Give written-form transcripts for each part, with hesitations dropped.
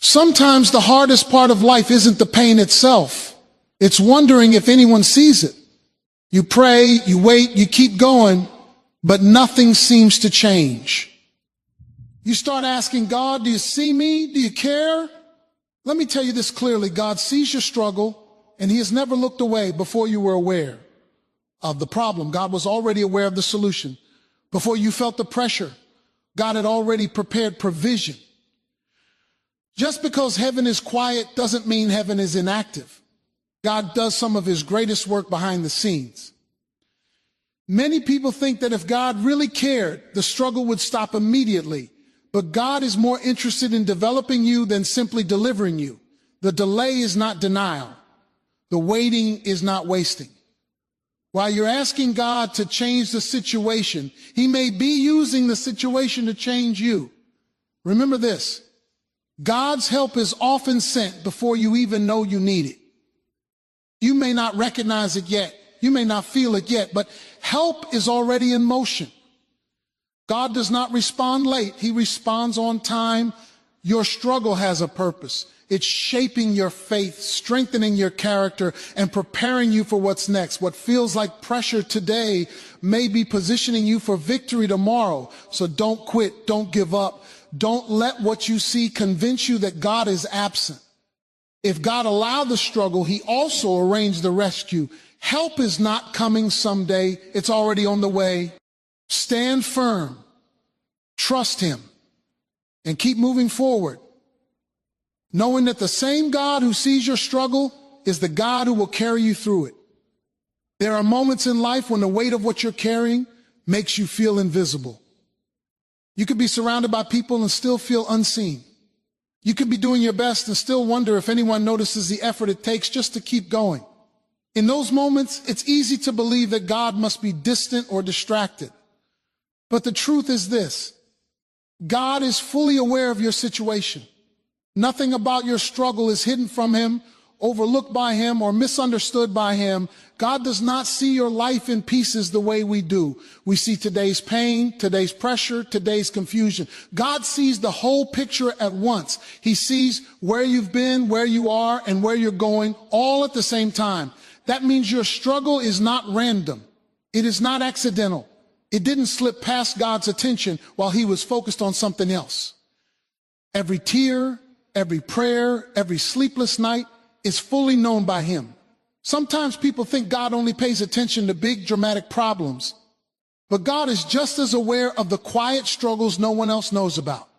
Sometimes the hardest part of life isn't the pain itself. It's wondering if anyone sees it. You pray, you wait, you keep going, but nothing seems to change. You start asking God, do you see me? Do you care? Let me tell you this clearly. God sees your struggle, and he has never looked away before you were aware of the problem. God was already aware of the solution. Before you felt the pressure, God had already prepared provision. Just because heaven is quiet doesn't mean heaven is inactive. God does some of his greatest work behind the scenes. Many people think that if God really cared, the struggle would stop immediately. But God is more interested in developing you than simply delivering you. The delay is not denial. The waiting is not wasting. While you're asking God to change the situation, he may be using the situation to change you. Remember this. God's help is often sent before you even know you need it. You may not recognize it yet. You may not feel it yet, but help is already in motion. God does not respond late. He responds on time. Your struggle has a purpose. It's shaping your faith, strengthening your character, and preparing you for what's next. What feels like pressure today may be positioning you for victory tomorrow. So don't quit. Don't give up. Don't let what you see convince you that God is absent. If God allowed the struggle, he also arranged the rescue. Help is not coming someday. It's already on the way. Stand firm, trust him, and keep moving forward, knowing that the same God who sees your struggle is the God who will carry you through it. There are moments in life when the weight of what you're carrying makes you feel invisible. You could be surrounded by people and still feel unseen. You could be doing your best and still wonder if anyone notices the effort it takes just to keep going. In those moments, it's easy to believe that God must be distant or distracted. But the truth is this: God is fully aware of your situation. Nothing about your struggle is hidden from him, overlooked by him, or misunderstood by him. God does not see your life in pieces the way we do. We see today's pain, today's pressure, today's confusion. God sees the whole picture at once. He sees where you've been, where you are, and where you're going, all at the same time. That means your struggle is not random. It is not accidental. It didn't slip past God's attention while he was focused on something else. Every tear, every prayer, every sleepless night is fully known by him. Sometimes people think God only pays attention to big dramatic problems, but God is just as aware of the quiet struggles no one else knows about.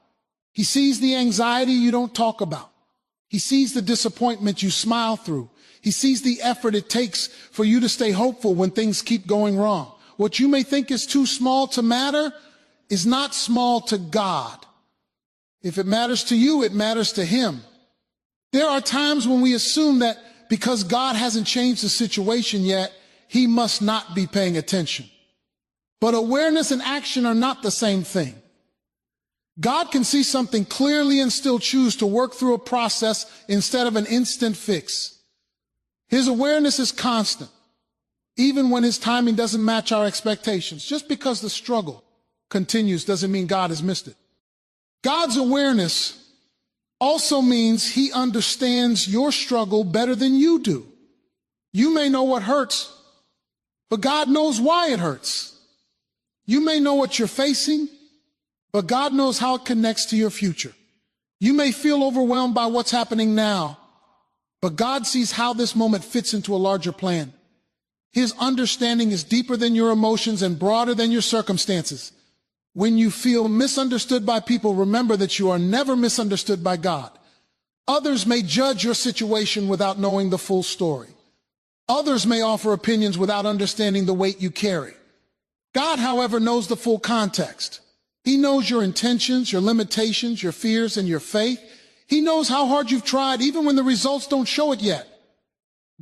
He sees the anxiety you don't talk about. He sees the disappointment you smile through. He sees the effort it takes for you to stay hopeful when things keep going wrong. What you may think is too small to matter is not small to God. If it matters to you, it matters to him. There are times when we assume that because God hasn't changed the situation yet, he must not be paying attention. But awareness and action are not the same thing. God can see something clearly and still choose to work through a process instead of an instant fix. His awareness is constant, even when his timing doesn't match our expectations. Just because the struggle continues doesn't mean God has missed it. God's awareness also means he understands your struggle better than you do. You may know what hurts, but God knows why it hurts. You may know what you're facing, but God knows how it connects to your future. You may feel overwhelmed by what's happening now, but God sees how this moment fits into a larger plan. His understanding is deeper than your emotions and broader than your circumstances. When you feel misunderstood by people, remember that you are never misunderstood by God. Others may judge your situation without knowing the full story. Others may offer opinions without understanding the weight you carry. God, however, knows the full context. He knows your intentions, your limitations, your fears, and your faith. He knows how hard you've tried, even when the results don't show it yet.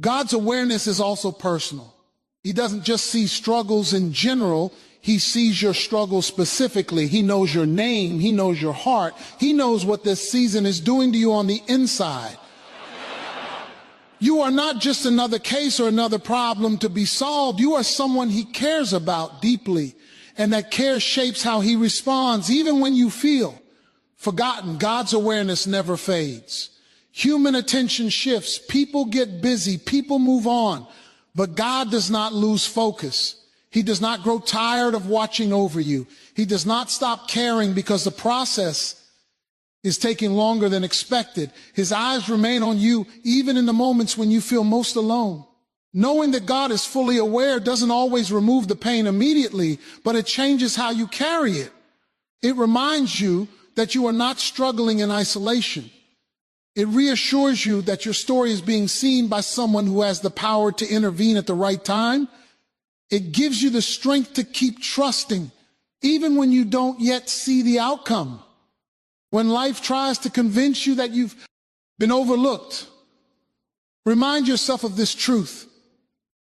God's awareness is also personal. He doesn't just see struggles in general. He sees your struggle specifically. He knows your name. He knows your heart. He knows what this season is doing to you on the inside. You are not just another case or another problem to be solved. You are someone he cares about deeply, and that care shapes how he responds, even when you feel forgotten. God's awareness never fades. Human attention shifts. People get busy. People move on. But God does not lose focus. He does not grow tired of watching over you. He does not stop caring because the process is taking longer than expected. His eyes remain on you even in the moments when you feel most alone. Knowing that God is fully aware doesn't always remove the pain immediately, but it changes how you carry it. It reminds you that you are not struggling in isolation. It reassures you that your story is being seen by someone who has the power to intervene at the right time. It gives you the strength to keep trusting, even when you don't yet see the outcome. When life tries to convince you that you've been overlooked, remind yourself of this truth.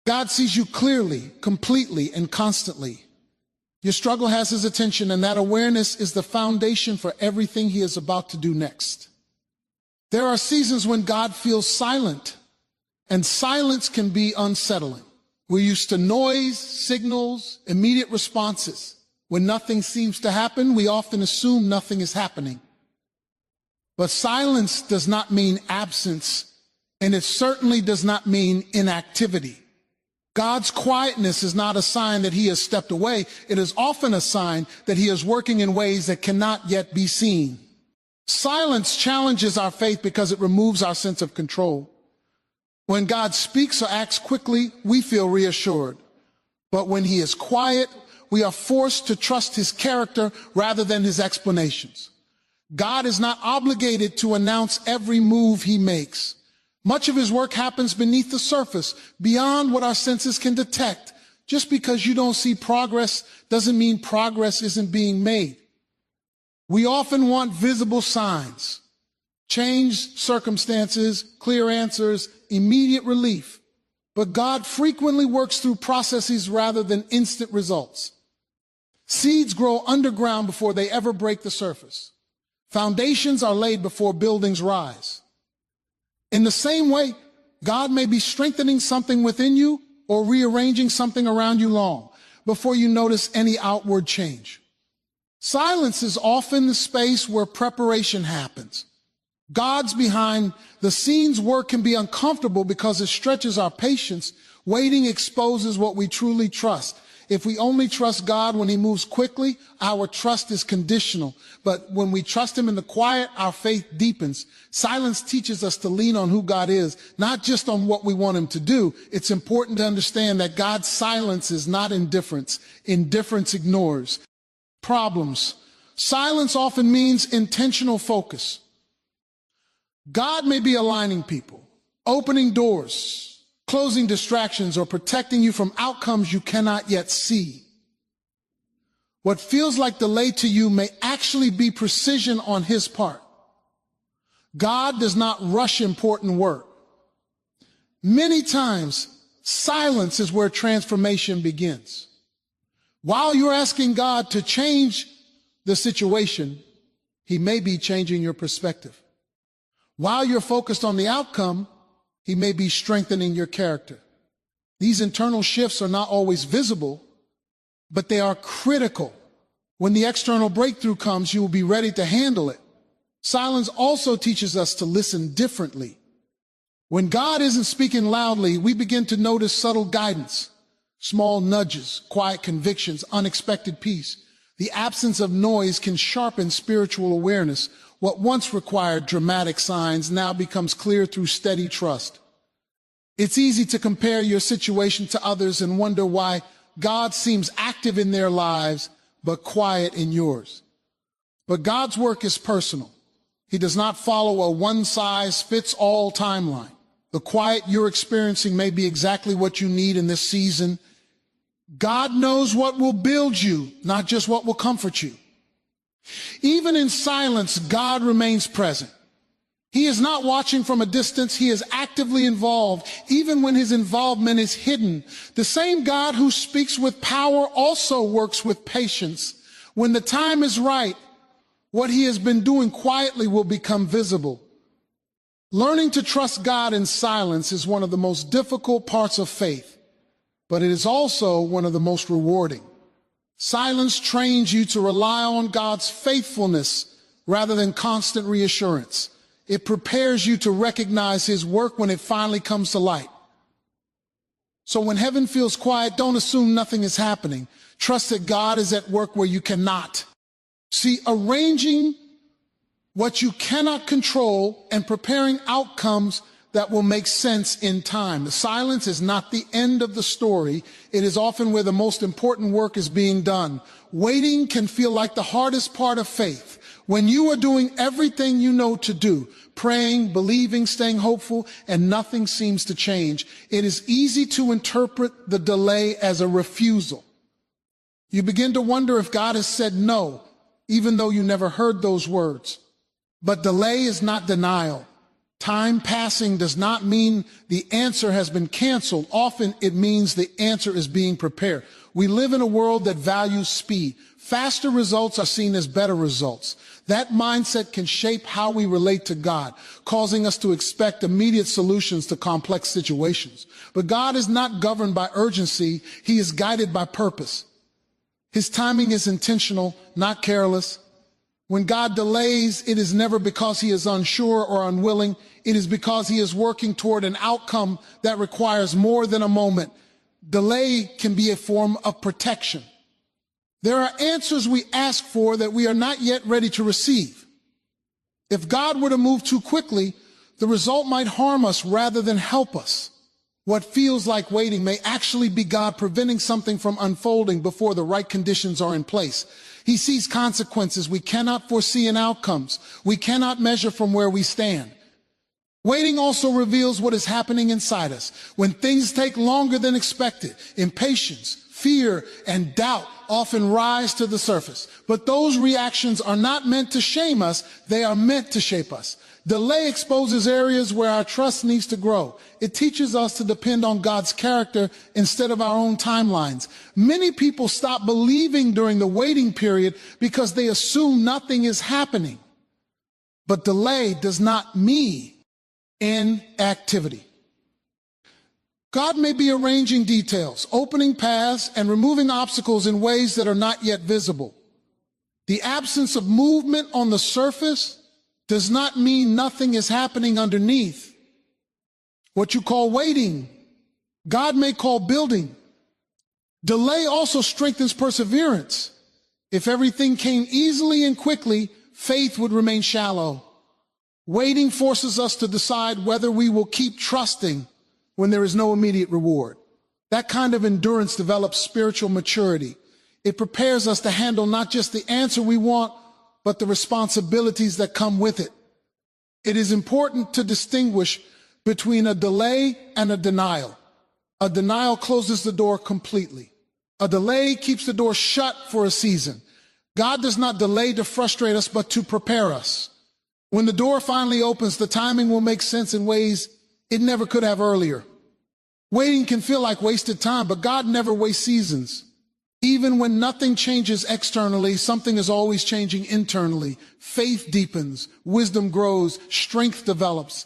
God sees you clearly, completely, and constantly. Your struggle has his attention, and that awareness is the foundation for everything he is about to do next. There are seasons when God feels silent, and silence can be unsettling. We're used to noise, signals, immediate responses. When nothing seems to happen, we often assume nothing is happening. But silence does not mean absence, and it certainly does not mean inactivity. God's quietness is not a sign that he has stepped away. It is often a sign that he is working in ways that cannot yet be seen. Silence challenges our faith because it removes our sense of control. When God speaks or acts quickly, we feel reassured. But when he is quiet, we are forced to trust his character rather than his explanations. God is not obligated to announce every move he makes. Much of his work happens beneath the surface, beyond what our senses can detect. Just because you don't see progress doesn't mean progress isn't being made. We often want visible signs, changed circumstances, clear answers, immediate relief. But God frequently works through processes rather than instant results. Seeds grow underground before they ever break the surface. Foundations are laid before buildings rise. In the same way, God may be strengthening something within you or rearranging something around you long before you notice any outward change. Silence is often the space where preparation happens. God's behind the scenes work can be uncomfortable because it stretches our patience. Waiting exposes what we truly trust. If we only trust God when he moves quickly, our trust is conditional. But when we trust him in the quiet, our faith deepens. Silence teaches us to lean on who God is, not just on what we want him to do. It's important to understand that God's silence is not indifference. Indifference ignores problems. Silence often means intentional focus. God may be aligning people, opening doors, closing distractions, or protecting you from outcomes you cannot yet see. What feels like delay to you may actually be precision on his part. God does not rush important work. Many times, silence is where transformation begins. While you're asking God to change the situation, he may be changing your perspective. While you're focused on the outcome, he may be strengthening your character. These internal shifts are not always visible, but they are critical. When the external breakthrough comes, you will be ready to handle it. Silence also teaches us to listen differently. When God isn't speaking loudly, we begin to notice subtle guidance, small nudges, quiet convictions, unexpected peace. The absence of noise can sharpen spiritual awareness. What once required dramatic signs now becomes clear through steady trust. It's easy to compare your situation to others and wonder why God seems active in their lives, but quiet in yours. But God's work is personal. He does not follow a one-size-fits-all timeline. The quiet you're experiencing may be exactly what you need in this season. God knows what will build you, not just what will comfort you. Even in silence, God remains present. He is not watching from a distance. He is actively involved, even when his involvement is hidden. The same God who speaks with power also works with patience. When the time is right, what he has been doing quietly will become visible. Learning to trust God in silence is one of the most difficult parts of faith, but it is also one of the most rewarding. Silence trains you to rely on God's faithfulness, rather than constant reassurance. It prepares you to recognize his work when it finally comes to light. So when heaven feels quiet, don't assume nothing is happening. Trust that God is at work where you cannot. See, arranging what you cannot control and preparing outcomes that will make sense in time. The silence is not the end of the story. It is often where the most important work is being done. Waiting can feel like the hardest part of faith. When you are doing everything you know to do, praying, believing, staying hopeful, and nothing seems to change, it is easy to interpret the delay as a refusal. You begin to wonder if God has said no, even though you never heard those words. But delay is not denial. Time passing does not mean the answer has been canceled. Often it means the answer is being prepared. We live in a world that values speed. Faster results are seen as better results. That mindset can shape how we relate to God, causing us to expect immediate solutions to complex situations. But God is not governed by urgency. He is guided by purpose. His timing is intentional, not careless. When God delays, it is never because he is unsure or unwilling. It is because he is working toward an outcome that requires more than a moment. Delay can be a form of protection. There are answers we ask for that we are not yet ready to receive. If God were to move too quickly, the result might harm us rather than help us. What feels like waiting may actually be God preventing something from unfolding before the right conditions are in place. He sees consequences we cannot foresee and outcomes we cannot measure from where we stand. Waiting also reveals what is happening inside us. When things take longer than expected, impatience, fear, and doubt often rise to the surface. But those reactions are not meant to shame us, they are meant to shape us. Delay exposes areas where our trust needs to grow. It teaches us to depend on God's character instead of our own timelines. Many people stop believing during the waiting period because they assume nothing is happening. But delay does not mean inactivity. God may be arranging details, opening paths, and removing obstacles in ways that are not yet visible. The absence of movement on the surface does not mean nothing is happening underneath. What you call waiting, God may call building. Delay also strengthens perseverance. If everything came easily and quickly, faith would remain shallow. Waiting forces us to decide whether we will keep trusting when there is no immediate reward. That kind of endurance develops spiritual maturity. It prepares us to handle not just the answer we want, but the responsibilities that come with it. It is important to distinguish between a delay and a denial. A denial closes the door completely. A delay keeps the door shut for a season. God does not delay to frustrate us, but to prepare us. When the door finally opens, the timing will make sense in ways it never could have earlier. Waiting can feel like wasted time, but God never wastes seasons. Even when nothing changes externally, something is always changing internally. Faith deepens, wisdom grows, strength develops.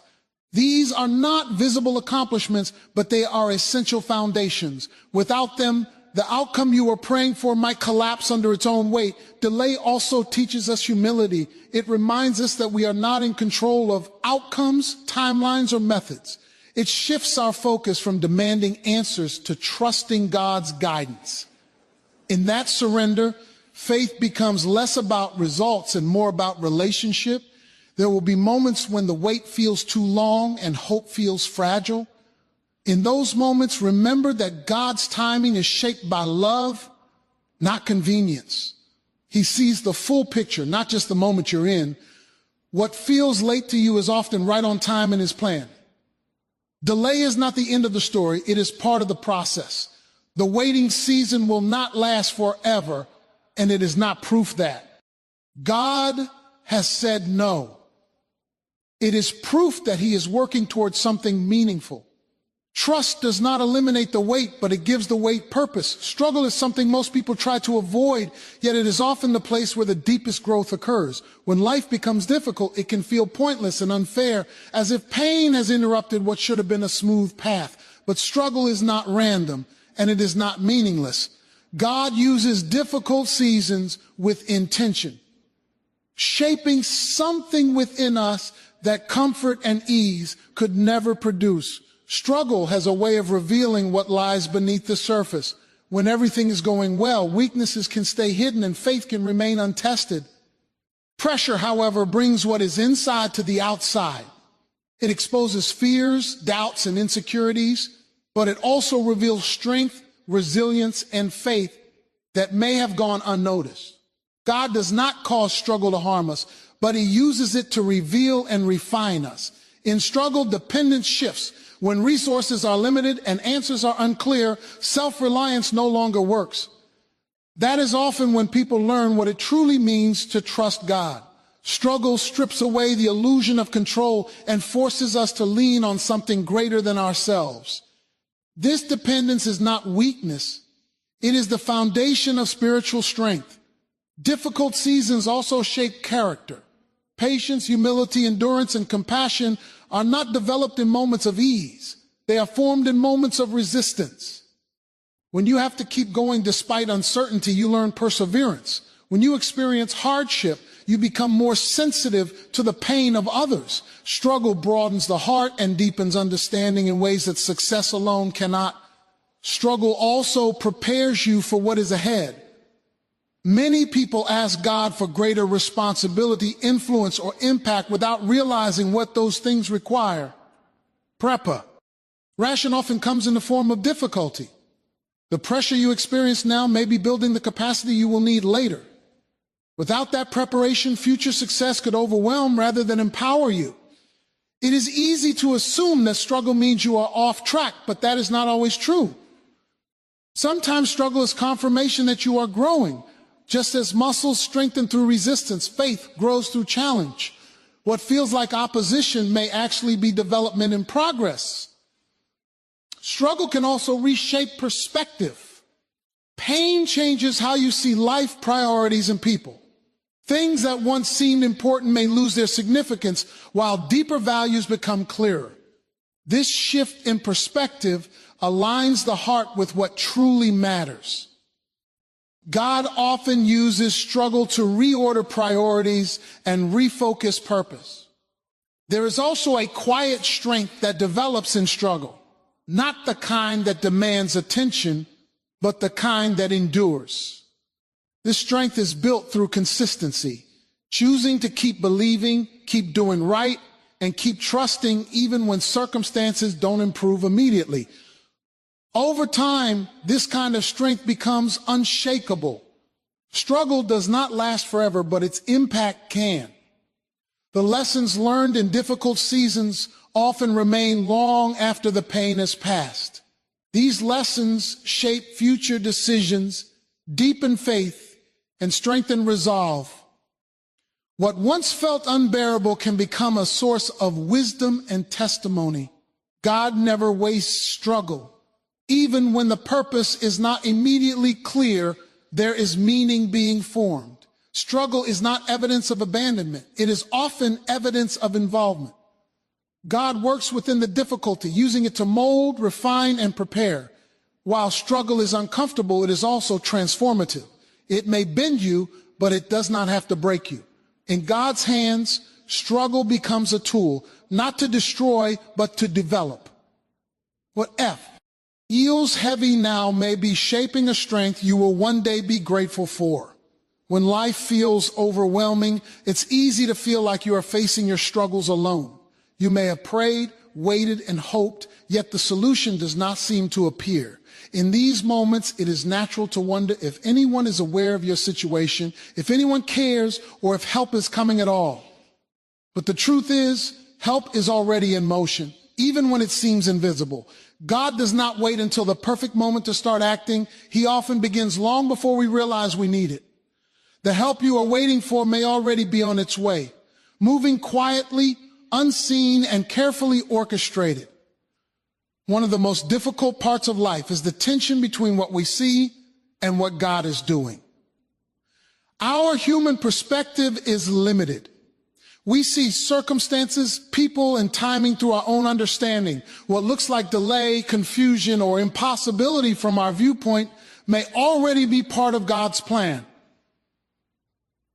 These are not visible accomplishments, but they are essential foundations. Without them, the outcome you are praying for might collapse under its own weight. Delay also teaches us humility. It reminds us that we are not in control of outcomes, timelines, or methods. It shifts our focus from demanding answers to trusting God's guidance. In that surrender, faith becomes less about results and more about relationship. There will be moments when the wait feels too long and hope feels fragile. In those moments, remember that God's timing is shaped by love, not convenience. He sees the full picture, not just the moment you're in. What feels late to you is often right on time in his plan. Delay is not the end of the story. It is part of the process. The waiting season will not last forever, and it is not proof that God has said no. It is proof that he is working towards something meaningful. Trust does not eliminate the wait, but it gives the wait purpose. Struggle is something most people try to avoid, yet it is often the place where the deepest growth occurs. When life becomes difficult, it can feel pointless and unfair, as if pain has interrupted what should have been a smooth path. But struggle is not random, and it is not meaningless. God uses difficult seasons with intention. shaping something within us that comfort and ease could never produce. Struggle has a way of revealing what lies beneath the surface. When everything is going well, weaknesses can stay hidden and faith can remain untested. Pressure, however, brings what is inside to the outside. It exposes fears, doubts, and insecurities, but it also reveals strength, resilience, and faith that may have gone unnoticed. God does not cause struggle to harm us, but he uses it to reveal and refine us. In struggle, dependence shifts. When resources are limited and answers are unclear, self-reliance no longer works. That is often when people learn what it truly means to trust God. Struggle strips away the illusion of control and forces us to lean on something greater than ourselves. This dependence is not weakness. It is the foundation of spiritual strength. Difficult seasons also shape character. Patience, humility, endurance, and compassion are not developed in moments of ease. They are formed in moments of resistance. When you have to keep going despite uncertainty, you learn perseverance. When you experience hardship, you become more sensitive to the pain of others. Struggle broadens the heart and deepens understanding in ways that success alone cannot. Struggle also prepares you for what is ahead. Many people ask God for greater responsibility, influence, or impact without realizing what those things require. Preparation often comes in the form of difficulty. The pressure you experience now may be building the capacity you will need later. Without that preparation, future success could overwhelm rather than empower you. It is easy to assume that struggle means you are off track, but that is not always true. Sometimes struggle is confirmation that you are growing. Just as muscles strengthen through resistance, faith grows through challenge. What feels like opposition may actually be development in progress. Struggle can also reshape perspective. Pain changes how you see life, priorities, and people. Things that once seemed important may lose their significance, while deeper values become clearer. This shift in perspective aligns the heart with what truly matters. God often uses struggle to reorder priorities and refocus purpose. There is also a quiet strength that develops in struggle, not the kind that demands attention, but the kind that endures. This strength is built through consistency, choosing to keep believing, keep doing right, and keep trusting even when circumstances don't improve immediately. Over time, this kind of strength becomes unshakable. Struggle does not last forever, but its impact can. The lessons learned in difficult seasons often remain long after the pain has passed. These lessons shape future decisions, deepen faith, and strengthen resolve. What once felt unbearable can become a source of wisdom and testimony. God never wastes struggle. Even when the purpose is not immediately clear, there is meaning being formed. Struggle is not evidence of abandonment. It is often evidence of involvement. God works within the difficulty, using it to mold, refine, and prepare. While struggle is uncomfortable, it is also transformative. It may bend you, but it does not have to break you. In God's hands, struggle becomes a tool, not to destroy, but to develop. Feels heavy now may be shaping a strength you will one day be grateful for. When life feels overwhelming, it's easy to feel like you are facing your struggles alone. You may have prayed, waited, and hoped, yet the solution does not seem to appear. In these moments, it is natural to wonder if anyone is aware of your situation, if anyone cares, or if help is coming at all. But the truth is, help is already in motion, even when it seems invisible. God does not wait until the perfect moment to start acting. He often begins long before we realize we need it. The help you are waiting for may already be on its way, moving quietly, unseen, and carefully orchestrated. One of the most difficult parts of life is the tension between what we see and what God is doing. Our human perspective is limited. We see circumstances, people, and timing through our own understanding. What looks like delay, confusion, or impossibility from our viewpoint may already be part of God's plan.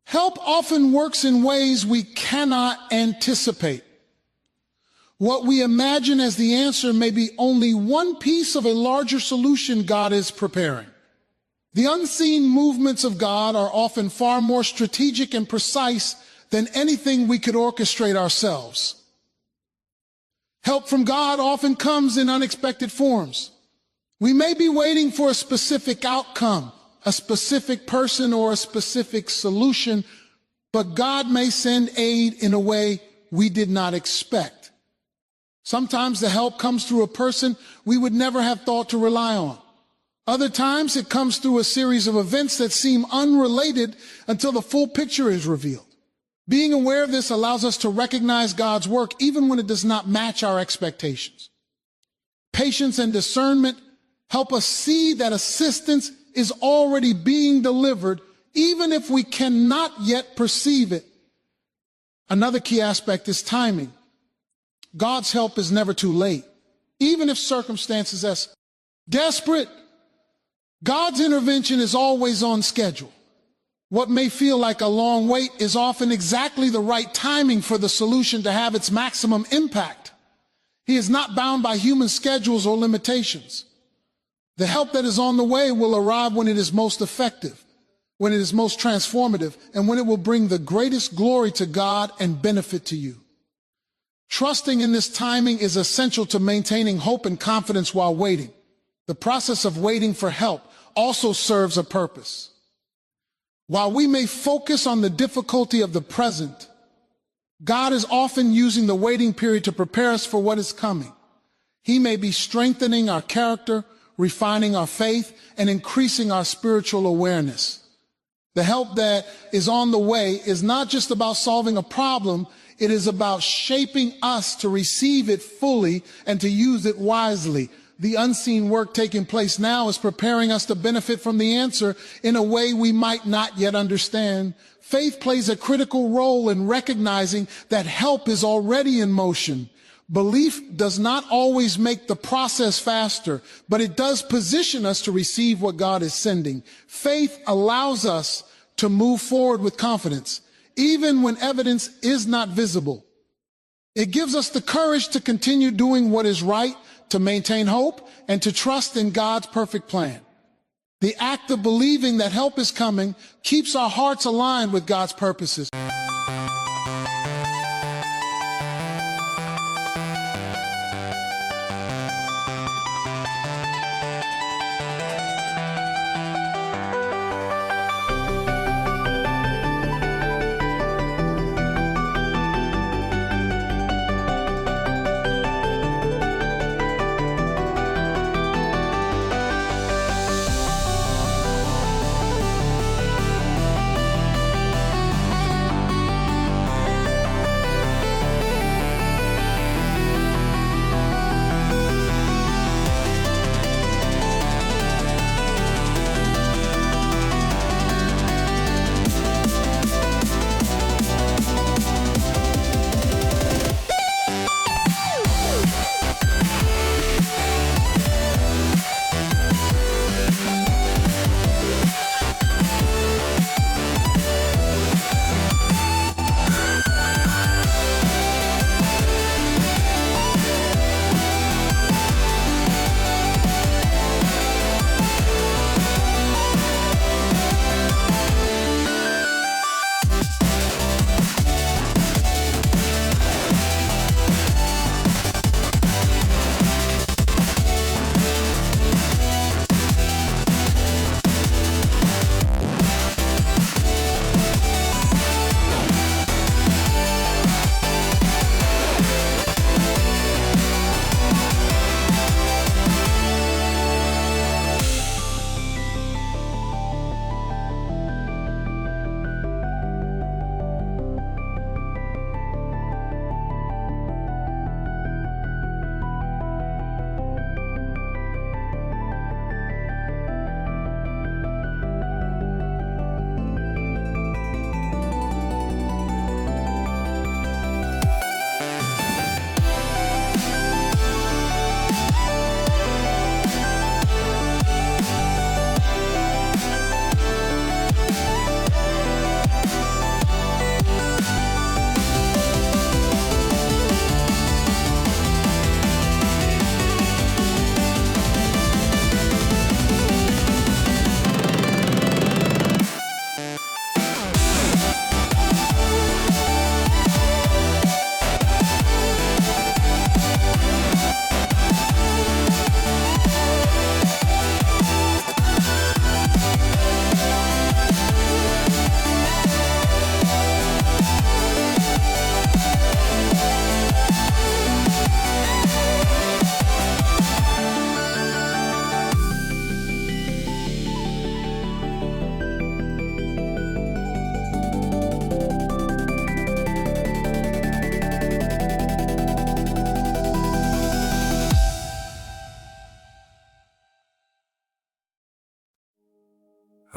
Help often works in ways we cannot anticipate. What we imagine as the answer may be only one piece of a larger solution God is preparing. The unseen movements of God are often far more strategic and precise than anything we could orchestrate ourselves. Help from God often comes in unexpected forms. We may be waiting for a specific outcome, a specific person, or a specific solution, but God may send aid in a way we did not expect. Sometimes the help comes through a person we would never have thought to rely on. Other times it comes through a series of events that seem unrelated until the full picture is revealed. Being aware of this allows us to recognize God's work even when it does not match our expectations. Patience and discernment help us see that assistance is already being delivered, even if we cannot yet perceive it. Another key aspect is timing. God's help is never too late, even if circumstances are desperate. God's intervention is always on schedule. What may feel like a long wait is often exactly the right timing for the solution to have its maximum impact. He is not bound by human schedules or limitations. The help that is on the way will arrive when it is most effective, when it is most transformative, and when it will bring the greatest glory to God and benefit to you. Trusting in this timing is essential to maintaining hope and confidence while waiting. The process of waiting for help also serves a purpose. While we may focus on the difficulty of the present, God is often using the waiting period to prepare us for what is coming. He may be strengthening our character, refining our faith, and increasing our spiritual awareness. The help that is on the way is not just about solving a problem, it is about shaping us to receive it fully and to use it wisely. The unseen work taking place now is preparing us to benefit from the answer in a way we might not yet understand. Faith plays a critical role in recognizing that help is already in motion. Belief does not always make the process faster, but it does position us to receive what God is sending. Faith allows us to move forward with confidence, even when evidence is not visible. It gives us the courage to continue doing what is right, to maintain hope, and to trust in God's perfect plan. The act of believing that help is coming keeps our hearts aligned with God's purposes.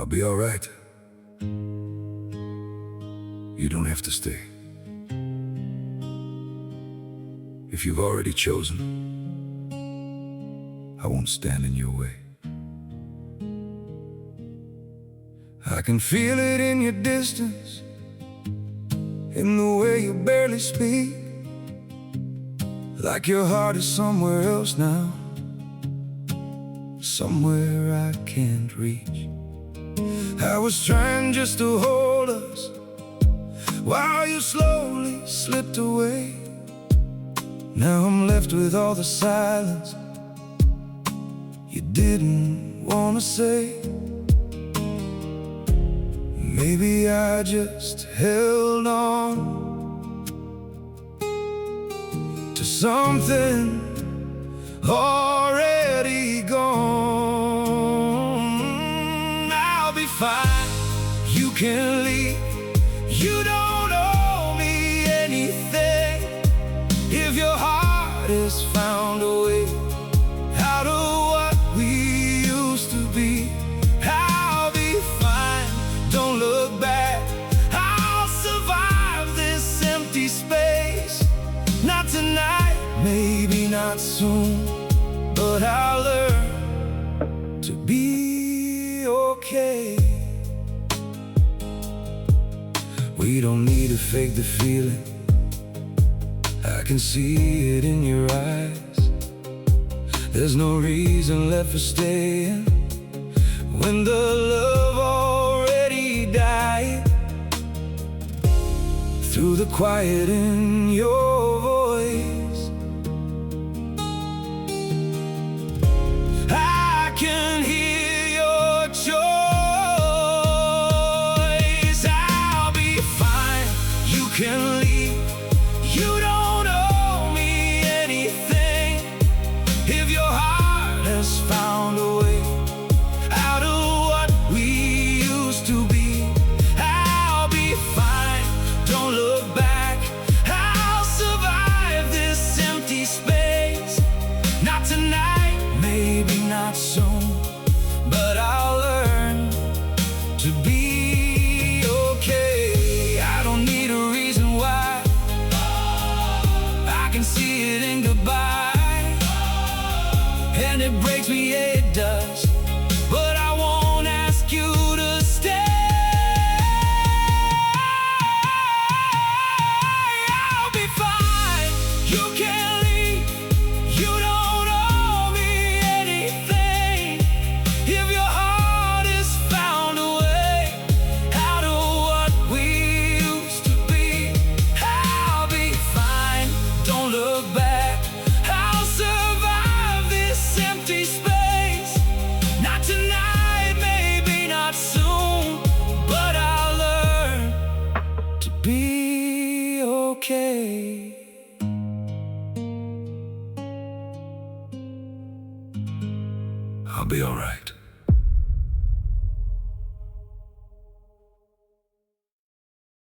I'll be all right. You don't have to stay. If you've already chosen, I won't stand in your way. I can feel it in your distance, in the way you barely speak, like your heart is somewhere else now, somewhere I can't reach. I was trying just to hold us while you slowly slipped away. Now I'm left with all the silence you didn't want to say. Maybe I just held on to something already gone. I'll be fine, you can leave. You don't owe me anything. If your heart has found a way out of what we used to be, I'll be fine, don't look back. I'll survive this empty space. Not tonight, maybe not soon, but I'll learn to be okay. We don't need to fake the feeling, I can see it in your eyes. There's no reason left for staying when the love already died. Through the quiet in your voice, I can hear your choice. I'll be fine, you can leave. You don't owe me anything. If your heart has found a way out of what we used to be, I'll be fine, don't look back. I'll survive this empty space. Not tonight, maybe not soon, but I'll learn to be okay. I don't need a reason why, I can see it in goodbye. And it breaks me, yeah, it does, but I won't ask you to stay. I'll be fine, you can leave. You don't owe me anything. If your heart has found a way out of what we used to be, I'll be fine, don't look back. I'll survive this empty space. Not tonight, maybe not soon, but I'll learn to be okay. I'll be all right.